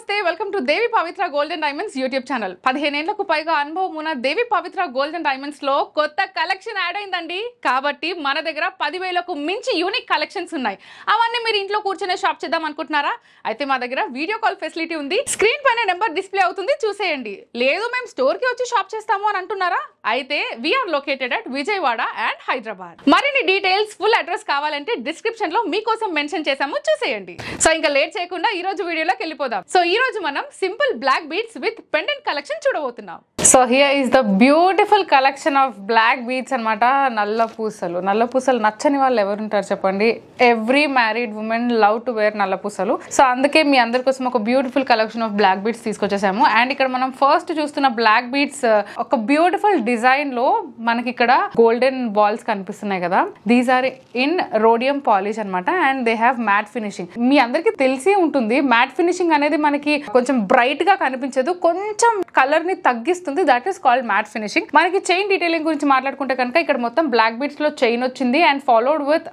నమస్తే welcome to Devi Pavitra gold and diamonds YouTube channel 15 ఏళ్లకు పైగా అనుభవం ఉన్న దేవి పవిత్ర గోల్డ్ అండ్ డైమండ్స్ లో కొత్త కలెక్షన్ యాడ్ అయిందండి. కాబట్టి మన దగ్గర 10,000కు మించి యూనిక్ కలెక్షన్స్ ఉన్నాయి. అవన్నీ మీరు ఇంట్లో కూర్చొని షాప్ చేద్దాం అనుకుంటున్నారా? అయితే మా దగ్గర వీడియో కాల్ ఫెసిలిటీ ఉంది. స్క్రీన్ పైన నెంబర్ డిస్ప్లే అవుతుంది, చూసేయండి. లేదు మేము స్టోర్ కి వచ్చి షాప్ చేస్తాము అని అంటున్నారా? అయితే we're located at Vijayawada and Hyderabad. మరిన్ని డీటెయిల్స్ ఫుల్ అడ్రస్ కావాలంటే డిస్క్రిప్షన్ లో మీకోసం మెన్షన్ చేసాము, చూసేయండి. సో ఇంకా లేట్ చేయకుండా ఈ రోజు వీడియోలోకి వెళ్ళిపోదాం. సో ఈ రోజు మనం simple black beads with pendant collection చూడబోతున్నాం. So here is the beautiful collection of black beads అనమాట. నల్ల పూసలు నచ్చని వాళ్ళు ఎవరుంటారు చెప్పండి? Every married women love to wear నల్ల పూసలు. సో అందుకే మీ అందరి కోసం ఒక beautiful collection of black beads తీసుకొచ్చేసాము. అండ్ ఇక్కడ మనం ఫస్ట్ చూస్తున్న బ్లాక్ బీడ్స్ ఒక బ్యూటిఫుల్ డిజైన్ లో మనకి ఇక్కడ గోల్డెన్ బాల్స్ కనిపిస్తున్నాయి కదా. These are in rhodium polish అనమాట. And they have matte finishing. మీ అందరికి తెలిసి ఉంటుంది, మ్యాట్ ఫినిషింగ్ అనేది మనకి కొంచెం బ్రైట్ గా కనిపించదు, కొంచెం కలర్ ని తగ్గిస్తుంది. That is called matte finishing. మనకి చైన్ డీటెయిలింగ్ గురించి మాట్లాడుకుంటే కనుక ఇక్కడ మొత్తం బ్లాక్ బీడ్స్ లో చైన్ వచ్చింది. And followed with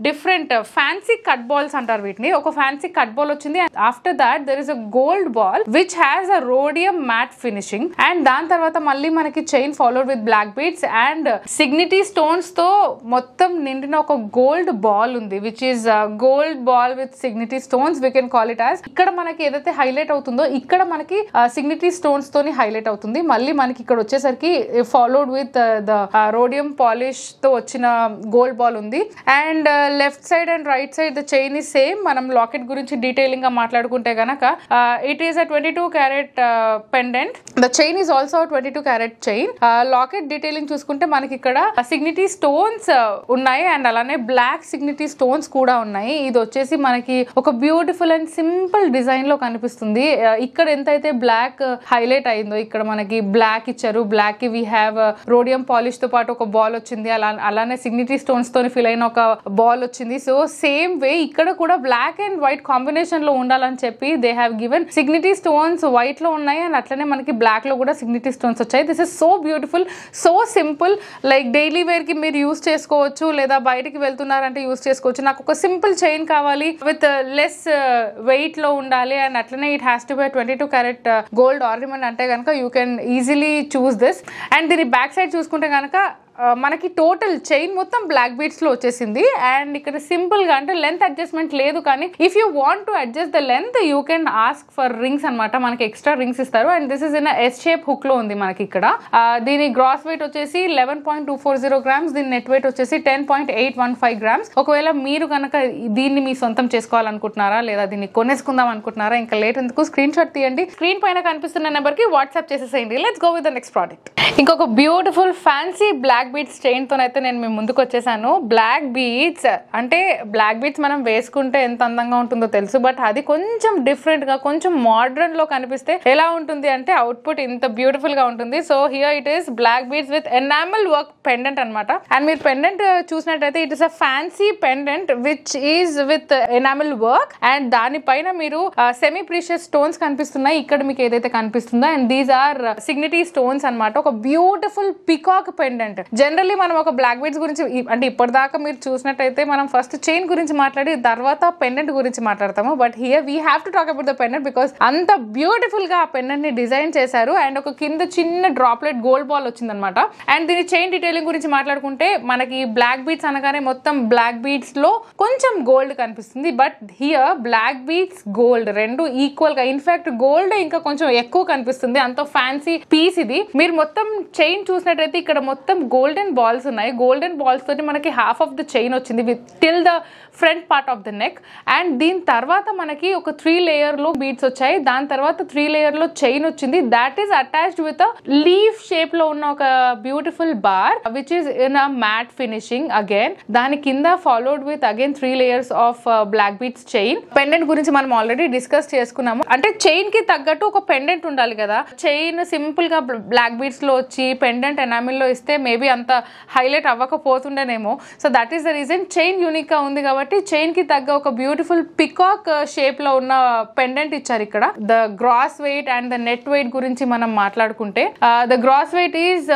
different fancy cut balls అంటారు వీటిని. ఒక ఫ్యాన్సీ కట్ బాల్ వచ్చింది. After that there is a gold ball which has a rhodium matte finishing. And దాని తర్వాత మళ్ళీ మనకి chain followed with black beads and Signity stones తో మొత్తం నిండిన ఒక గోల్డ్ బాల్ ఉంది, which is gold ball with Signity stones. We can call it as. ఇక్కడ మనకి ఏదైతే హైలైట్ అవుతుందో ఇక్కడ మనకి సిగ్నిటీ స్టోన్స్ తోని హైలైట్ అవుతుంది. మళ్ళీ మనకి ఇక్కడ వచ్చేసరికి followed with the rhodium polish తో వచ్చిన గోల్డ్ బాల్ ఉంది. And left side and right side the chain is same. మనం లాకెట్ గురించి డీటెయిలింగ్ గా మాట్లాడుకుంటే గనక it is a 22 carrot pendant. The chain is also 22 carrot chain. Locket detailing చూసుకుంటే మనకి ఇక్కడ సిగ్నిటీ స్టోన్స్ ఉన్నాయి అండ్ అలానే బ్లాక్ సిగ్నిటీ స్టోన్స్ కూడా ఉన్నాయి. ఇది వచ్చేసి మనకి ఒక బ్యూటిఫుల్ అండ్ సింపుల్ డిజైన్ లో కనిపిస్తుంది. ఇక్కడ ఎంతైతే బ్లాక్ హైలైట్ అయిందో ఇక్కడ మనకి బ్లాక్ ఇచ్చారు. బ్లాక్ కి వీ హ్యావ్ రోడియం పాలిష్ తో పాటు ఒక బాల్ వచ్చింది. అలానే సిగ్నిటీ స్టోన్స్ తోని ఫిల్ అయిన ఒక బాల్ వచ్చింది. సో సేమ్ వే ఇక్కడ కూడా బ్లాక్ అండ్ వైట్ కాంబినేషన్ లో ఉండాలని చెప్పి they have given Signity stones white లో ఉన్నాయి అండ్ అట్లనే మనకి బ్లాక్ లో కూడా సిగ్నిటీ స్టోన్స్ వచ్చాయి. This is so beautiful, so simple. Like daily wear కి మీరు యూస్ చేసుకోవచ్చు, లేదా బయటికి వెళ్తున్నారంటే యూస్ చేసుకోవచ్చు. నాకు ఒక సింపుల్ చైన్ కావాలి విత్ లెస్ వెయిట్ లో ఉండాలి అండ్ అట్లనే it has to be 22 carrot gold ornament అంటే కనుక you can easily choose this. And దీని బ్యాక్ సైడ్ చూసుకుంటే కనుక మనకి టోటల్ చైన్ మొత్తం బ్లాక్ బీడ్స్ లో వచ్చేసింది. అండ్ ఇక్కడ సింపుల్ గా అంటే లెంత్ అడ్జస్ట్మెంట్ లేదు, కానీ if you want to adjust the length you can ask for rings అనమాట. మనకి ఎక్స్ట్రా రింగ్స్ ఇస్తారు. And this is in S shape hook లో ఉంది మనకి ఇక్కడ. దీని గ్రాస్ వెయిట్ వచ్చేసి 11.240 గ్రామ్స్. దీని నెట్ వెయిట్ వచ్చేసి 10.815 గ్రామ్స్. ఒకవేళ మీరు కనుక దీన్ని మీ సొంతం చేసుకోవాలనుకుంటున్నారా లేదా దీన్ని కొనేసుకుందాం అనుకుంటున్నారా, ఇంకా లేట్ ఎందుకు స్క్రీన్ షాట్ తీయండి. స్క్రీన్ పైన కనిపిస్తున్న నెంబర్ కి వాట్సాప్ చేసేసేయండి. Let's go with the next product. ఇంకొక beautiful fancy black beads chain తోనైతే నేను మీ ముందుకు వచ్చేసాను. బ్లాక్ బీడ్స్ అంటే బ్లాక్ బీడ్స్ మనం వేసుకుంటే ఎంత అందంగా ఉంటుందో తెలుసు, బట్ అది కొంచెం డిఫరెంట్ గా కొంచెం మోడర్న్ లో కనిపిస్తే ఎలా ఉంటుంది అంటే అవుట్పుట్ ఇంత బ్యూటిఫుల్ గా ఉంటుంది. So here it is black beads with enamel work pendant అనమాట. అండ్ మీరు పెండెంట్ చూసినట్టయితే it is a fancy pendant which is with enamel work. And దానిపైన మీరు సెమీ ప్రీషియస్ స్టోన్స్ కనిపిస్తున్నాయి ఇక్కడ మీకు ఏదైతే కనిపిస్తుందో. అండ్ దీస్ ఆర్ సిగ్నిటీ స్టోన్స్ అనమాట. ఒక బ్యూటిఫుల్ పికాక్ పెండెంట్. జనరల్లీ మనం ఒక బ్లాక్ బీడ్స్ గురించి అంటే ఇప్పటిదాకా మీరు చూసినట్టయితే మనం ఫస్ట్ చైన్ గురించి మాట్లాడి తర్వాత పెండెంట్ గురించి మాట్లాడతాము. But here we have to talk about the pendant because అంత బ్యూటిఫుల్ గా ఆ పెండెంట్ ని డిజైన్ చేశారు. అండ్ ఒక కింద చిన్న డ్రాప్లెట్ గోల్డ్ బాల్ వచ్చిందనమాట. అండ్ దీని చైన్ డీటెయిలింగ్ గురించి మాట్లాడుకుంటే మనకి బ్లాక్ బీడ్స్ అనగానే మొత్తం బ్లాక్ బీడ్స్ లో కొంచెం గోల్డ్ కనిపిస్తుంది. But here black beads gold రెండు ఈక్వల్ గా, ఇన్ఫాక్ట్ గోల్డ్ ఇంకా కొంచెం ఎక్కువ కనిపిస్తుంది. అంత ఫ్యాన్సీ పీస్ ఇది. మీరు మొత్తం చైన్ చూసినట్టయితే ఇక్కడ మొత్తం గోల్డెన్ బాల్స్ ఉన్నాయి. గోల్డెన్ బాల్స్ తోటి మనకి హాఫ్ ఆఫ్ ద చైన్ వచ్చింది with till the front part of the neck. And దీని తర్వాత మనకి ఒక 3 లేయర్ లో బీడ్స్ వచ్చాయి. దాని తర్వాత 3 లేయర్ లో చైన్ వచ్చింది. That is attached with leaf shape లో ఉన్న ఒక beautiful bar which is in a matte finishing again. దాని కింద followed with again 3 layers of black beads chain. Pendant గురించి మనం ఆల్రెడీ డిస్కస్ చేసుకున్నాము. అంటే చైన్ కి తగ్గట్టు ఒక పెండెంట్ ఉండాలి కదా. చైన్ సింపుల్ గా బ్లాక్ బీడ్స్ లో వచ్చి పెండెంట్ ఎనామిల్ లో ఇస్తే మేబీ అంత హైలైట్ అవ్వకపోతుండేనేమో. So that is the reason. Chain unique గా ఉంది కాబట్టి చైన్ కి తగ్గ ఒక బ్యూటిఫుల్ పికాక్ షేప్ లో ఉన్న పెండెంట్ ఇచ్చారు ఇక్కడ. The gross weight and the net weight గురించి మనం మాట్లాడుకుంటే the gross weight is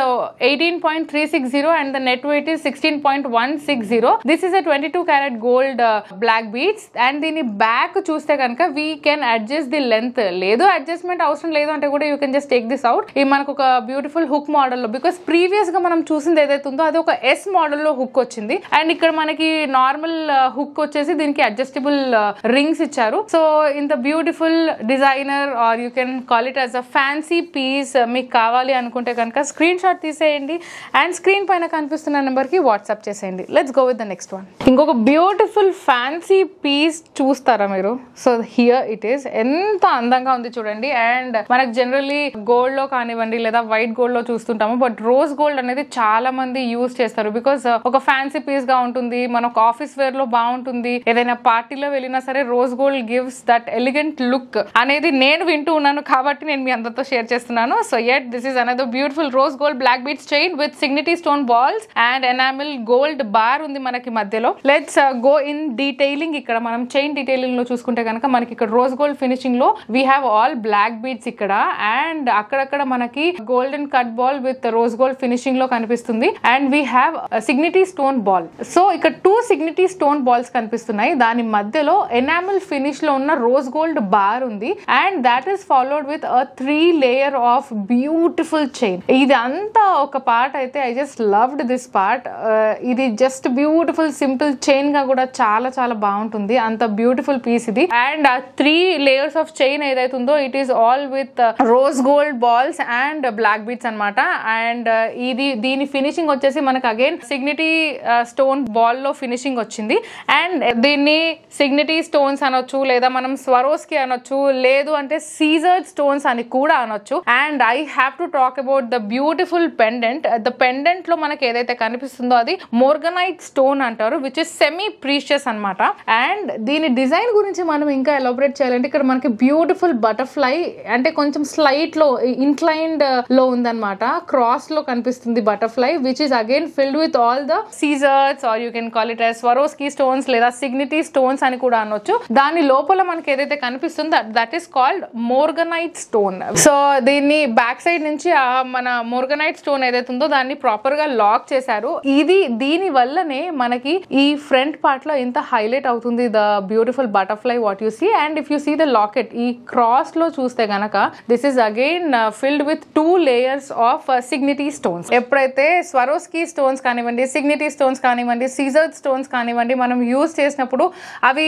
18.360 and the net weight is 16.160. This is a 22 karat gold black beads and దీని బ్యాక్ చూస్తే కనుక we can adjust the length. లేదు adjustment అవసరం లేదు అంటే కూడా you can just take this out. ఇది మనకు ఒక బ్యూటిఫుల్ హుక్ మోడల్లో, బికాస్ ప్రీవియస్ గా మనం చూసింది ఏదైతే ఉందో అది ఒక ఎస్ మోడల్లో హుక్ వచ్చింది అండ్ ఇక్కడ మనకి నార్మల్ హుక్ వచ్చేసి దీనికి అడ్జస్టబుల్ రింగ్స్ ఇచ్చారు. సో ఇంత beautiful designer or you can call it as a fancy piece మీకు కావాలి అనుకుంటే కనుక స్క్రీన్ షాట్ తీసేయండి అండ్ స్క్రీన్ పైన కనిపిస్తున్న నెంబర్ కి వాట్సాప్ చేసేయండి. Let's go with the next one. ఇంకొక బ్యూటిఫుల్ ఫ్యాన్సీ పీస్ చూస్తారా మీరు? So here it is. ఎంత అందంగా ఉంది చూడండి. అండ్ మనకు జనరల్లీ గోల్డ్ లో కానివ్వండి లేదా వైట్ గోల్డ్ లో చూస్తుంటాము, బట్ రోజ్ గోల్డ్ అనేది చాలా మంది యూజ్ చేస్తారు బికాస్ ఒక ఫ్యాన్సీ పీస్ గా ఉంటుంది, మనకు ఆఫీస్ వేర్ లో బాగుంటుంది, ఏదైనా పార్టీలో వెళ్ళినా సరే rose gold gives that elegant look అనేది నేను వింటూ ఉన్నాను కాబట్టి నేను మీ అందరితో షేర్ చేస్తున్నాను. So yet this is another beautiful rose gold black beads chain with Signity stone balls and enamel gold bar ఉంది మనకి మధ్యలో. Let's go in detailing. ఇక్కడ మనం చైన్ డీటెయిలింగ్ లో చూసుకుంటే కనుక మనకి ఇక్కడ రోజ్ గోల్డ్ ఫినిషింగ్ లో we have all black beads ఇక్కడ అండ్ అక్కడక్కడ మనకి golden cut ball with rose gold finishing లో కనిపిస్తుంది and we have Signity stone ball. So ఇక్కడ 2 సిగ్నిటీ స్టోన్ బాల్స్ కనిపిస్తున్నాయి. దాని మధ్యలో ఎనామిల్ ఫినిష్ లో ఉన్న రోజ్ గోల్డ్ బార్ ఉంది and that is followed with 3 layer of beautiful chain. ఇది అంతా ఒక పార్ట్ అయితే I just loved this part. ఇది జస్ట్ బ్యూటిఫుల్ సింపుల్ చైన్ గా కూడా చాలా చాలా బాగుంటుంది. అంత బ్యూటిఫుల్ పీస్ ఇది. అండ్ ఆ 3 లేయర్స్ ఆఫ్ చైన్ ఏదైతే ఉందో it is all with rose gold balls and black beads అనమాట. అండ్ దీని ఫినిషింగ్ వచ్చేసి మనకు అగైన్ సిగ్నిటీ స్టోన్ బాల్ లో ఫినిషింగ్ వచ్చింది అండ్ దీన్ని సిగ్నిటీ స్టోన్స్ అనొచ్చు లేదా మనం స్వరోస్కి అనొచ్చు, లేదు అంటే సీజర్డ్ స్టోన్స్ అని కూడా అనొచ్చు. And I have to talk about the beautiful pendant. The pendant లో మనకి ఏదైతే కనిపిస్తుందో అది మోర్గనైట్ స్టోన్ అంటారు విచ్ ఇస్ సెమీ ప్రీషియస్ అనమాట. అండ్ దీని డిజైన్ గురించి మనం ఇంకా ఎలాబరేట్ చేయాలంటే ఇక్కడ మనకి బ్యూటిఫుల్ బటర్ఫ్లై అంటే కొంచెం స్లైట్ లో ఇన్క్లైన్డ్ లో ఉందన్నమాట. క్రాస్ లో కనిపిస్తుంది butterfly which is again filled with all the seizers or you can call it as Swarovski stones లేదా సిగ్నిటీ స్టోన్స్ అని కూడా అనొచ్చు. దాని లోపల మనకి ఏదైతే కనిపిస్తుందో that is called morganite stone. So దీన్ని బ్యాక్ సైడ్ నుంచి మన మోర్గనైట్ స్టోన్ ఏదైతే ఉందో దాన్ని ప్రాపర్ గా లాక్ చేశారు. దీని వల్లనే మనకి ఈ ఫ్రంట్ పార్ట్ లో ఎంత హైలైట్ అవుతుంది the beautiful butterfly what you see. And if you see the locket ఈ క్రాస్ లో చూస్తే గనక this is again filled with 2 layers of Signity stones. ఎప్పుడైతే స్వరోస్కీ స్టోన్స్ కానివ్వండి, సిగ్నిటీ స్టోన్స్ కానివ్వండి, సీజర్డ్ స్టోన్స్ కానివ్వండి మనం యూజ్ చేసినప్పుడు అవి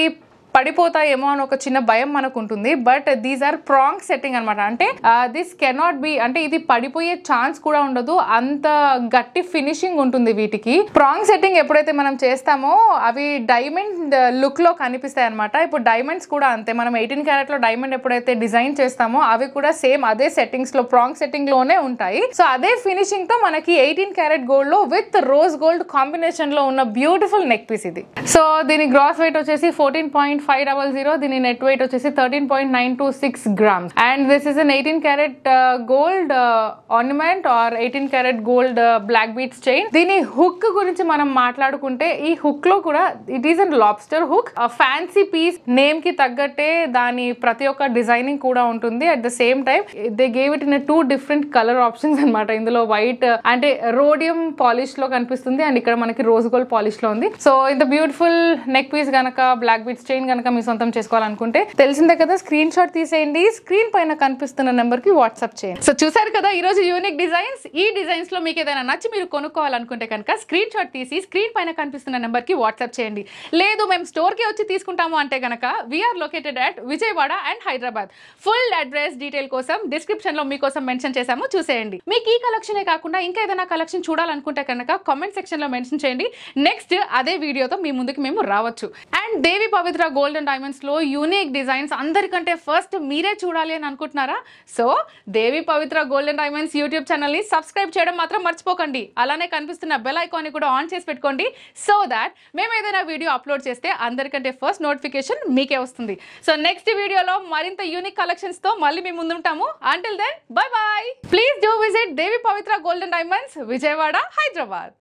పడిపోతాయేమో అని ఒక చిన్న భయం మనకు ఉంటుంది. బట్ దీస్ ఆర్ ప్రాంగ్ సెట్టింగ్ అనమాట. అంటే దిస్ కెనాట్ బి అంటే ఇది పడిపోయే ఛాన్స్ కూడా ఉండదు, అంత గట్టి ఫినిషింగ్ ఉంటుంది వీటికి. ప్రాంగ్ సెట్టింగ్ ఎప్పుడైతే మనం చేస్తామో అవి డైమండ్ లుక్ లో కనిపిస్తాయి అనమాట. ఇప్పుడు డైమండ్స్ కూడా అంతే. మనం 18 క్యారెట్ లో డైమండ్ ఎప్పుడైతే డిజైన్ చేస్తామో అవి కూడా సేమ్ అదే సెట్టింగ్స్ లో ప్రాంగ్ సెట్టింగ్ లోనే ఉంటాయి. సో అదే ఫినిషింగ్ తో మనకి 18 క్యారెట్ గోల్డ్ లో విత్ రోజ్ గోల్డ్ కాంబినేషన్ లో ఉన్న బ్యూటిఫుల్ నెక్ పీస్ ఇది. సో దీని గ్రాస్ వెయిట్ వచ్చేసి 14.500. దీని నెట్ వెయిట్ వచ్చేసి 13.926 grams. And this is an 18 carat gold ornament or 18 carat gold black beads chain. దీని హుక్ గురించి మనం మాట్లాడుకుంటే ఈ హుక్ లో కూడా it is an lobster hook. Fancy piece name కి తగ్గట్టే దాని ప్రతి ఒక్క డిజైనింగ్ కూడా ఉంటుంది. At the same time they gave it in 2 different colour options అనమాట. ఇందులో వైట్ అంటే రోడియం పాలిష్ లో కనిపిస్తుంది అండ్ ఇక్కడ మనకి రోజ్ గోల్డ్ పాలిష్ లో ఉంది. సో ఇంత బ్యూటిఫుల్ నెక్ పీస్ గనక బ్లాక్ బీడ్స్ చైన్ గనక మీ సొంతం చేసుకోవాలనుకుంటే తెలిసిందే కదా, స్క్రీన్ షాట్ తీసేయండి, స్క్రీన్ పైన కనిపిస్తున్న నెంబర్ కి వాట్సాప్ చేయండి. సో చూసారు కదా ఈ రోజు యూనిక్ డిజైన్స్. ఈ డిజైన్స్ లో మీకు ఏదైనా నచ్చి మీరు కొనుక్కోవాలనుకుంటే కనుక స్క్రీన్ షాట్ తీసి స్క్రీన్ పైన కనిపిస్తున్న నెంబర్ కి వాట్సాప్ చేయండి. లేదు మేము స్టోర్ కి వచ్చి తీసుకుంటాము అంటే కనుక we're located at Vijayawada and Hyderabad. Full address detail కోసం డిస్క్రిప్షన్ లో మీకోసం మెన్షన్ చేశాము, చూసేయండి. మీకు ఈ కలెక్షనే కాకుండా ఇంకా ఏదైనా కలెక్షన్ చూడాలనుకుంటే కనుక కామెంట్ సెక్షన్ లో మెన్షన్ చేయండి. నెక్స్ట్ అదే వీడియోతో మీ ముందుకు మేము రావచ్చు. అండ్ దేవి పవిత్ర గోల్డ్ అండ్ డైమండ్స్లో యూనిక్ డిజైన్స్ అందరికంటే ఫస్ట్ మీరే చూడాలి అని అనుకుంటున్నారా? So Devi Pavitra gold and diamonds YouTube ఛానల్ని సబ్స్క్రైబ్ చేయడం మాత్రం మర్చిపోకండి. అలానే కనిపిస్తున్న బెల్ ఐకాన్ని కూడా ఆన్ చేసి పెట్టుకోండి. సో దాట్ మేము ఏదైనా వీడియో అప్లోడ్ చేస్తే అందరికంటే ఫస్ట్ నోటిఫికేషన్ మీకే వస్తుంది. సో నెక్స్ట్ వీడియోలో మరింత యూనిక్ కలెక్షన్స్తో మళ్ళీ మేము ముందుంటాము. Until then bye bye. Please do visit Devi Pavitra gold and diamonds, Vijayawada, Hyderabad.